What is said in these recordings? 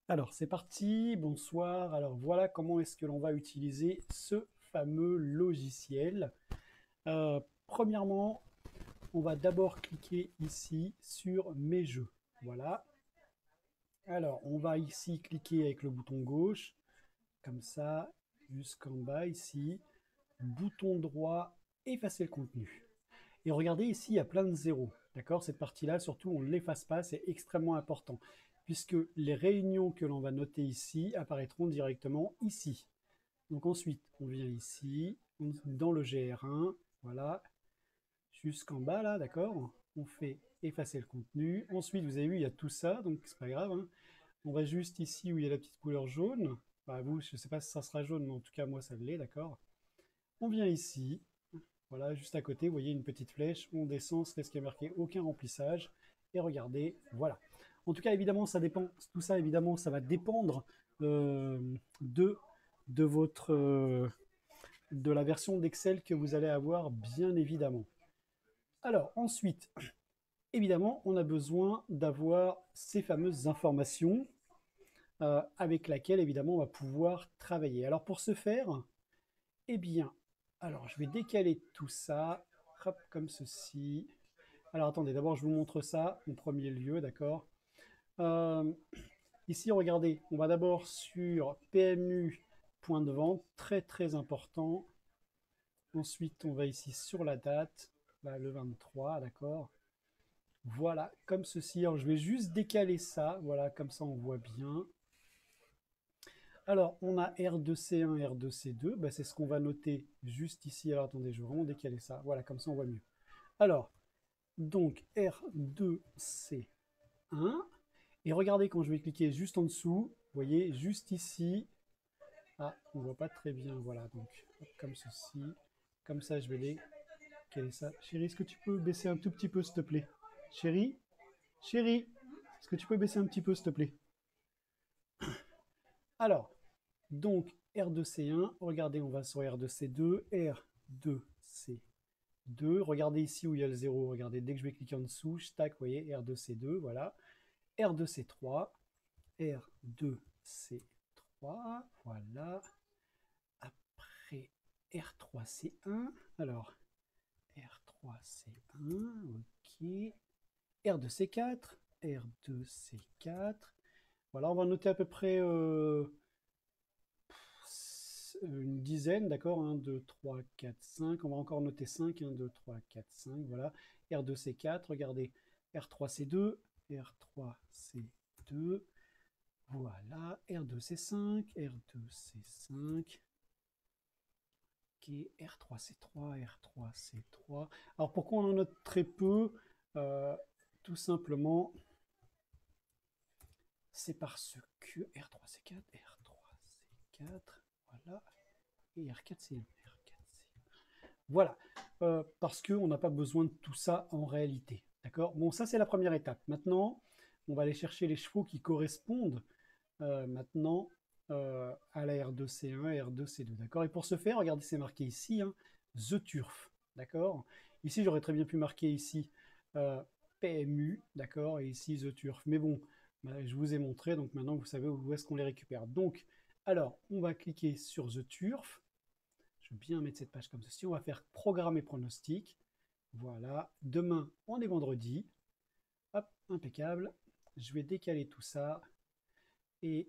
Alors, c'est parti, bonsoir. Alors, voilà comment est-ce que l'on va utiliser ce fameux logiciel. Premièrement, on va d'abord cliquer ici sur Mes jeux. Voilà. Alors, on va ici cliquer avec le bouton gauche, comme ça, jusqu'en bas ici. Bouton droit, effacer le contenu. Et regardez ici, il y a plein de zéros. D'accord? Cette partie-là, surtout, on ne l'efface pas, c'est extrêmement important. Puisque les réunions que l'on va noter ici apparaîtront directement ici. Donc ensuite, on vient ici, dans le GR1, voilà, jusqu'en bas là, d'accord? On fait effacer le contenu. Ensuite, vous avez vu, il y a tout ça, donc c'est pas grave, hein. On va juste ici où il y a la petite couleur jaune. Bah, vous, je ne sais pas si ça sera jaune, mais en tout cas, moi, ça l'est, d'accord? On vient ici, voilà, juste à côté, vous voyez une petite flèche, on descend, c'est ce qui est marqué aucun remplissage. Et regardez, voilà. En tout cas, évidemment, ça dépend, tout ça, évidemment, ça va dépendre euh, de, de votre, de la version d'Excel que vous allez avoir, bien évidemment. Alors, ensuite, évidemment, on a besoin d'avoir ces fameuses informations avec laquelle, évidemment, on va pouvoir travailler. Alors, pour ce faire, eh bien, alors, je vais décaler tout ça, hop, comme ceci. Alors, attendez, d'abord, je vous montre ça en premier lieu, d'accord. Euh, Ici, regardez, on va d'abord sur PMU, point de vente, très très important. Ensuite, on va ici sur la date, là, le 23, d'accord. Voilà, comme ceci. Alors, je vais juste décaler ça, voilà, comme ça on voit bien. Alors, on a R2C1, R2C2, bah, c'est ce qu'on va noter juste ici. Alors, attendez, je vais vraiment décaler ça. Voilà, comme ça on voit mieux. Alors, donc R2C1. Et regardez quand je vais cliquer juste en dessous, vous voyez, juste ici. Ah, on voit pas très bien, voilà, donc comme ceci. Comme ça, je vais décaler ça. Chérie, est-ce que tu peux baisser un tout petit peu, s'il te plaît? Chérie, chérie, est-ce que tu peux baisser un petit peu, s'il te plaît? Alors, donc R2C1, regardez, on va sur R2C2, R2C2, regardez ici où il y a le 0, regardez, dès que je vais cliquer en dessous, je tac, vous voyez, R2C2, voilà, R2C3, R2C3, voilà, après R3C1, alors R3C1, ok, R2C4, R2C4, voilà, on va noter à peu près une dizaine, d'accord? 1, 2, 3, 4, 5. On va encore noter 5. 1, 2, 3, 4, 5. Voilà. R2C4, regardez. R3C2, R3C2. Voilà. R2C5, R2C5. Ok. R3C3, R3C3. Alors pourquoi on en note très peu? Euh, Tout simplement, c'est parce que R3C4, R3C4, voilà. Et R4, c'est voilà, parce qu'on n'a pas besoin de tout ça en réalité. D'accord? Bon, ça c'est la première étape. Maintenant, on va aller chercher les chevaux qui correspondent maintenant à la R2C1 et R2C2. D'accord? Et pour ce faire, regardez, c'est marqué ici, hein, The Turf. D'accord? Ici, j'aurais très bien pu marquer ici PMU. D'accord? Et ici, The Turf. Mais bon, bah, je vous ai montré, donc maintenant vous savez où est-ce qu'on les récupère. Donc, alors, on va cliquer sur The Turf. Je veux bien mettre cette page comme ceci. On va faire programme et pronostic. Voilà. Demain, on est vendredi. Hop, impeccable. Je vais décaler tout ça. Et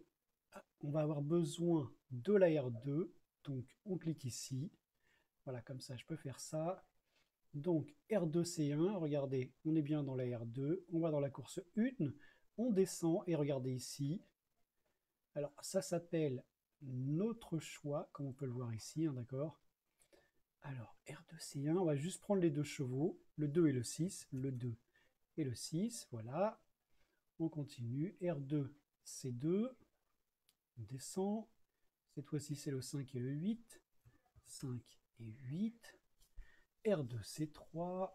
on va avoir besoin de la R2. Donc, on clique ici. Voilà, comme ça, je peux faire ça. Donc, R2C1, regardez, on est bien dans la R2. On va dans la course 1. On descend et regardez ici. Alors, ça s'appelle notre choix, comme on peut le voir ici, hein, d'accord? Alors, R2C1, on va juste prendre les deux chevaux, le 2 et le 6, le 2 et le 6, voilà. On continue, R2C2, on descend, cette fois-ci c'est le 5 et le 8, 5 et 8, R2C3,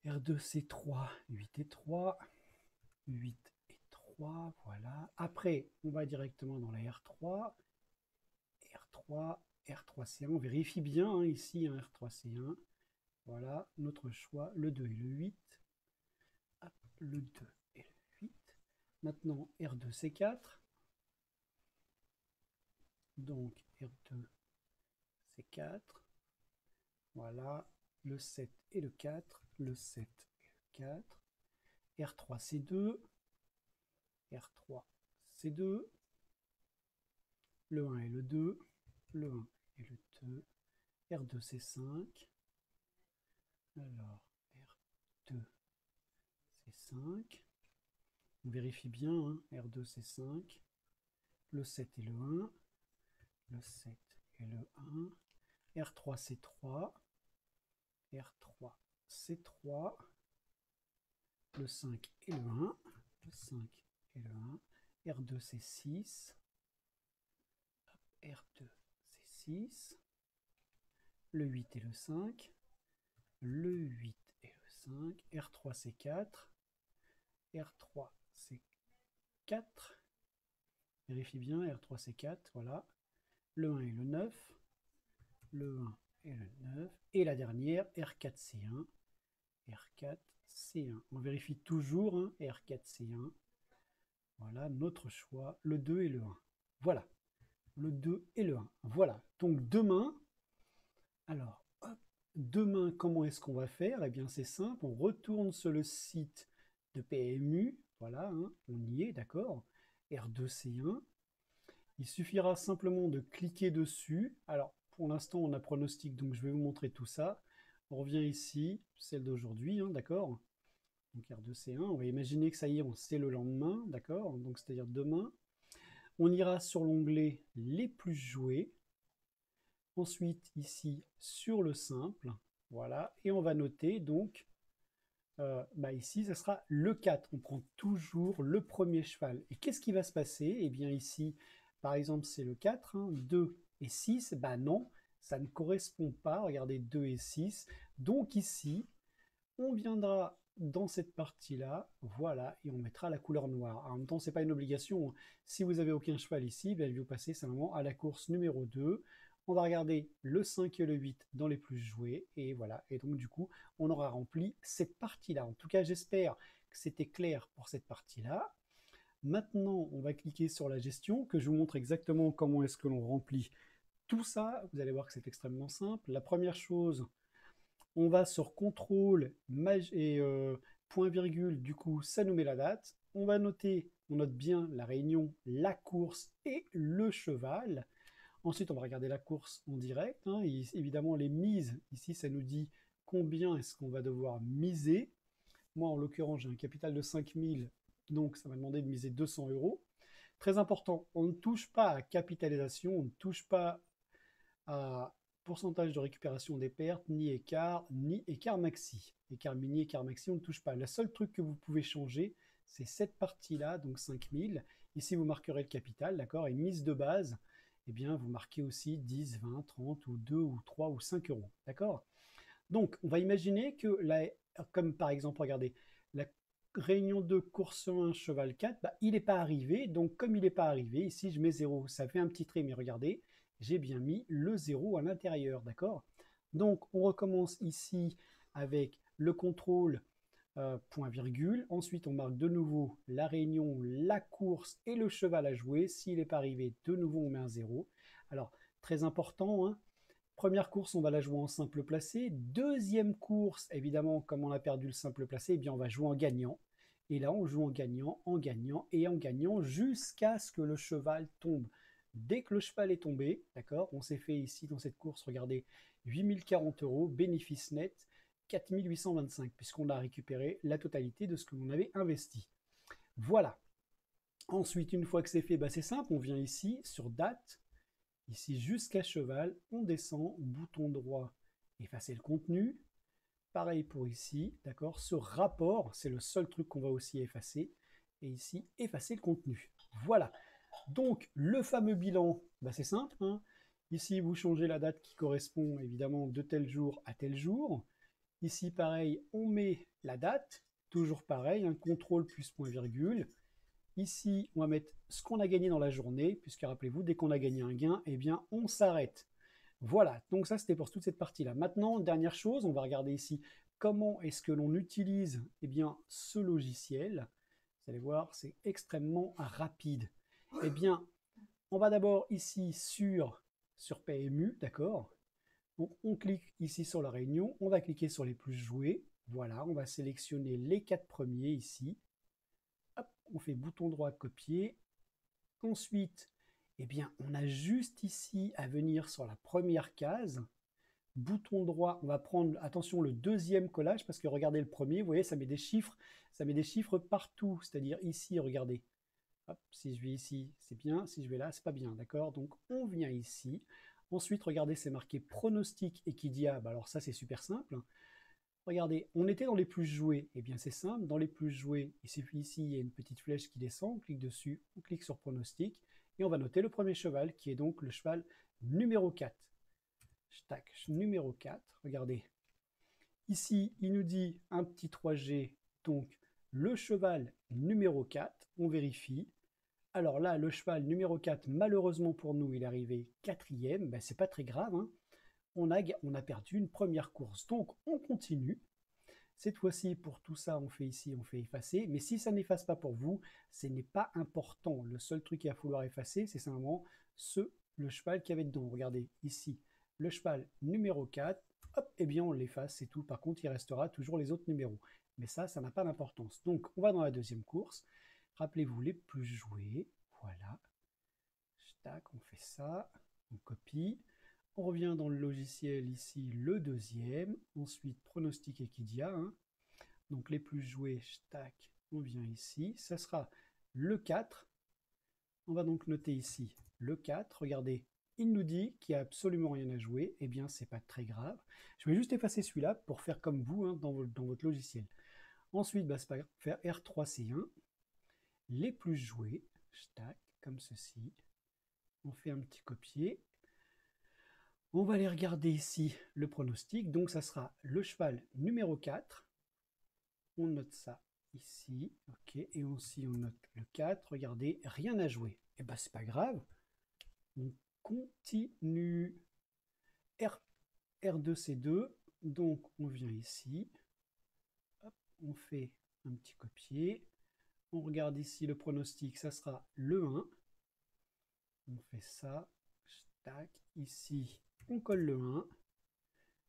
R2C3, 8 et 3, 8 et 3, voilà. Après, on va directement dans la R3, R3, R3C1, on vérifie bien hein, ici, hein, R3C1, voilà, notre choix, le 2 et le 8. Hop, le 2 et le 8. Maintenant, R2, C4. Donc, R2, C4. Voilà, le 7 et le 4, le 7 et le 4. R3, C2. R3, C2. Le 1 et le 2. Le 1 et le 2. R2, C5. Alors, R2, C5. On vérifie bien, hein, R2, C5. Le 7 et le 1. Le 7 et le 1. R3, C3. R3, C3. Le 5 et le 1. Le 5 et le 1. R2, C6. R2, C6. Le 8 et le 5. Le 8 et le 5. R3, C4. R3, C4. Vérifie bien, R3, C4, voilà. Le 1 et le 9. Le 1 et le 9. Et la dernière, R4, C1. R4, C1. On vérifie toujours, hein, R4, C1. Voilà, notre choix, le 2 et le 1. Voilà, le 2 et le 1. Voilà, donc demain, alors, hop, demain, comment est-ce qu'on va faire? Eh bien, c'est simple, on retourne sur le site de PMU. Voilà, hein, on y est, d'accord. R2C1. Il suffira simplement de cliquer dessus. Alors, pour l'instant, on a pronostic, donc je vais vous montrer tout ça. On revient ici, celle d'aujourd'hui, hein, d'accord. Donc R2C1, on va imaginer que ça y est, c'est le lendemain, d'accord. Donc c'est-à-dire demain. On ira sur l'onglet les plus joués. Ensuite, ici, sur le simple, voilà. Et on va noter, donc, ici, ce sera le 4. On prend toujours le premier cheval. Et qu'est-ce qui va se passer? Eh bien, ici, par exemple, c'est le 4, hein, 2 et 6. Ben non, ça ne correspond pas. Regardez, 2 et 6. Donc ici, on viendra dans cette partie-là, voilà, et on mettra la couleur noire. En même temps, ce n'est pas une obligation, hein. Si vous n'avez aucun cheval ici, ben, vous passez simplement à la course numéro 2. On va regarder le 5 et le 8 dans les plus joués, et voilà. Et donc, du coup, on aura rempli cette partie-là. En tout cas, j'espère que c'était clair pour cette partie-là. Maintenant, on va cliquer sur la gestion, que je vous montre exactement comment est-ce que l'on remplit tout ça. Vous allez voir que c'est extrêmement simple. La première chose, on va sur contrôle et point virgule, du coup ça nous met la date. On va noter, on note bien la réunion, la course et le cheval. Ensuite on va regarder la course en direct, hein, et évidemment les mises, ici ça nous dit combien est-ce qu'on va devoir miser. Moi en l'occurrence j'ai un capital de 5000, donc ça m'a demandé de miser 200 euros. Très important, on ne touche pas à capitalisation, on ne touche pas à pourcentage de récupération des pertes, ni écart maxi. Écart mini, écart maxi, on ne touche pas. Le seul truc que vous pouvez changer, c'est cette partie-là, donc 5000. Ici, vous marquerez le capital, d'accord. Et mise de base, eh bien, vous marquez aussi 10, 20, 30, ou 2, ou 3, ou 5 euros, d'accord. Donc, on va imaginer que, comme par exemple, regardez, la réunion 2, course 1, cheval 4, bah, il n'est pas arrivé. Donc, comme il n'est pas arrivé, ici, je mets 0. Ça fait un petit trait, mais regardez, j'ai bien mis le 0 à l'intérieur, d'accord. Donc, on recommence ici avec le contrôle point virgule. Ensuite, on marque de nouveau la réunion, la course et le cheval à jouer. S'il n'est pas arrivé, de nouveau, on met un 0. Alors, très important, hein. Première course, on va la jouer en simple placé. Deuxième course, évidemment, comme on a perdu le simple placé, eh bien, on va jouer en gagnant. Et là, on joue en gagnant et en gagnant jusqu'à ce que le cheval tombe. Dès que le cheval est tombé, d'accord, on s'est fait ici dans cette course, regardez, 8040 euros, bénéfice net 4825, puisqu'on a récupéré la totalité de ce que l'on avait investi. Voilà. Ensuite, une fois que c'est fait, bah, c'est simple, on vient ici sur date, ici jusqu'à cheval, on descend, bouton droit, effacer le contenu. Pareil pour ici, d'accord. Ce rapport, c'est le seul truc qu'on va aussi effacer. Et ici, effacer le contenu. Voilà. Donc, le fameux bilan, bah, c'est simple, hein. Ici, vous changez la date qui correspond évidemment de tel jour à tel jour. Ici, pareil, on met la date. Toujours pareil, un contrôle plus point virgule. Ici, on va mettre ce qu'on a gagné dans la journée, puisque rappelez-vous, dès qu'on a gagné un gain, eh bien, on s'arrête. Voilà, donc ça, c'était pour toute cette partie-là. Maintenant, dernière chose, on va regarder ici comment est-ce que l'on utilise, eh bien, ce logiciel. Vous allez voir, c'est extrêmement rapide. Eh bien, on va d'abord ici sur PMU, d'accord? Donc, on clique ici sur la réunion, on va cliquer sur les plus joués. Voilà, on va sélectionner les 4 premiers ici. Hop, on fait bouton droit copier. Ensuite, eh bien, on a juste ici à venir sur la première case. Bouton droit, on va prendre, attention, le deuxième collage, parce que regardez le premier, vous voyez, ça met des chiffres partout. C'est-à-dire ici, regardez. Hop, si je vais ici, c'est bien. Si je vais là, c'est pas bien, d'accord? Donc, on vient ici. Ensuite, regardez, c'est marqué pronostic Equidia. Bah, alors ça, c'est super simple. Regardez, on était dans les plus joués. Eh bien, c'est simple. Dans les plus joués, il suffit ici, il y a une petite flèche qui descend. On clique dessus, on clique sur pronostic. Et on va noter le premier cheval, qui est donc le cheval numéro 4. Tac, numéro 4. Regardez. Ici, il nous dit un petit 3G. Donc, le cheval numéro 4. On vérifie. Alors là, le cheval numéro 4, malheureusement pour nous, il est arrivé 4e. Ben, c'est pas très grave, hein. On a perdu une première course. Donc, on continue. Cette fois-ci, pour tout ça, on fait ici, on fait effacer. Mais si ça n'efface pas pour vous, ce n'est pas important. Le seul truc qu'il va falloir effacer, c'est simplement le cheval qu'il y avait dedans. Regardez, ici, le cheval numéro 4. Hop, eh bien, on l'efface, c'est tout. Par contre, il restera toujours les autres numéros. Mais ça n'a pas d'importance. Donc, on va dans la deuxième course. Rappelez-vous les plus joués. Voilà. Tac, on fait ça. On copie. On revient dans le logiciel ici, le deuxième. Ensuite, pronostic Equidia. Hein. Donc les plus joués, tac, on vient ici. Ça sera le 4. On va donc noter ici le 4. Regardez, il nous dit qu'il n'y a absolument rien à jouer. Eh bien, c'est pas très grave. Je vais juste effacer celui-là pour faire comme vous hein, dans votre logiciel. Ensuite, bah, c'est pas grave, faire R3C1. Les plus joués, tac, comme ceci. On fait un petit copier. On va aller regarder ici le pronostic. Donc, ça sera le cheval numéro 4. On note ça ici. OK. Et aussi, on note le 4. Regardez, rien à jouer. Eh bien, c'est pas grave. On continue. R2C2. Donc, on vient ici. Hop, on fait un petit copier. On regarde ici le pronostic. Ça sera le 1. On fait ça. Tac. Ici, on colle le 1.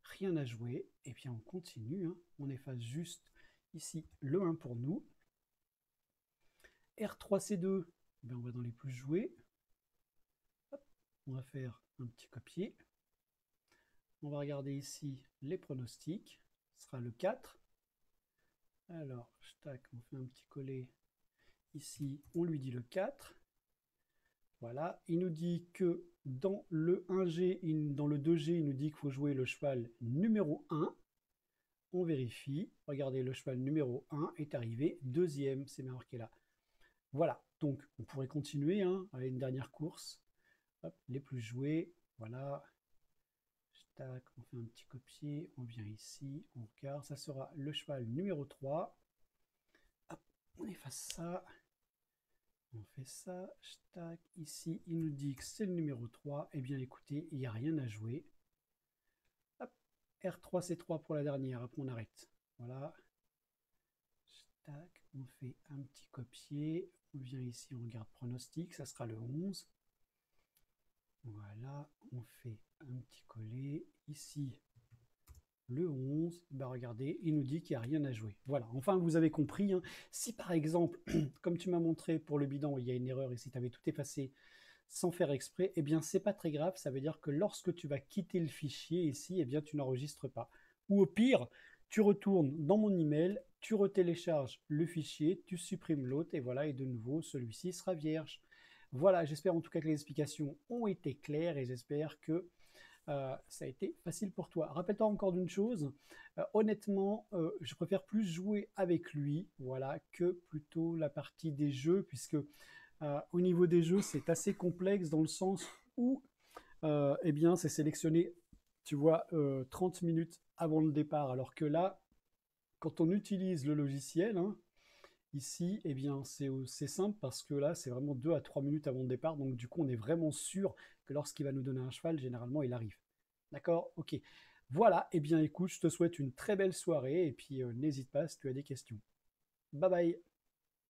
Rien à jouer. Et puis on continue. Hein. On efface juste ici le 1 pour nous. R3C2, ben on va dans les plus joués. Hop, on va faire un petit copier. On va regarder ici les pronostics. Ce sera le 4. Alors, tac, on fait un petit coller. Ici, on lui dit le 4. Voilà, il nous dit que dans le 1G, dans le 2G, il nous dit qu'il faut jouer le cheval numéro 1. On vérifie. Regardez, le cheval numéro 1 est arrivé deuxième, c'est marqué là. Voilà, donc on pourrait continuer hein, avec une dernière course. Hop, les plus joués, voilà. Tac, on fait un petit copier, on vient ici, on regarde, ça sera le cheval numéro 3. Hop, on efface ça. On fait ça, tac, ici, il nous dit que c'est le numéro 3. Eh bien, écoutez, il n'y a rien à jouer. Hop, R3C3 pour la dernière, après on arrête. Voilà. Tac, on fait un petit copier. On vient ici, on regarde pronostic, ça sera le 11. Voilà, on fait un petit coller. Ici, le 11, bah regardez, il nous dit qu'il n'y a rien à jouer. Voilà, enfin vous avez compris. Hein. Si par exemple, comme tu m'as montré pour le bidon, il y a une erreur et si tu avais tout effacé sans faire exprès, eh bien c'est pas très grave. Ça veut dire que lorsque tu vas quitter le fichier ici, eh bien tu n'enregistres pas. Ou au pire, tu retournes dans mon email, tu retélécharges le fichier, tu supprimes l'autre et voilà, et de nouveau celui-ci sera vierge. Voilà, j'espère en tout cas que les explications ont été claires et j'espère que ça a été facile pour toi. Rappelle-toi encore d'une chose, honnêtement, je préfère plus jouer avec lui, voilà, que plutôt la partie des jeux, puisque au niveau des jeux, c'est assez complexe dans le sens où, eh bien, c'est sélectionné, tu vois, 30 minutes avant le départ, alors que là, quand on utilise le logiciel, hein, ici, eh bien, c'est simple parce que là, c'est vraiment 2 à 3 minutes avant le départ. Donc, du coup, on est vraiment sûr que lorsqu'il va nous donner un cheval, généralement, il arrive. D'accord? Ok. Voilà. Eh bien, écoute, je te souhaite une très belle soirée et puis n'hésite pas si tu as des questions. Bye bye.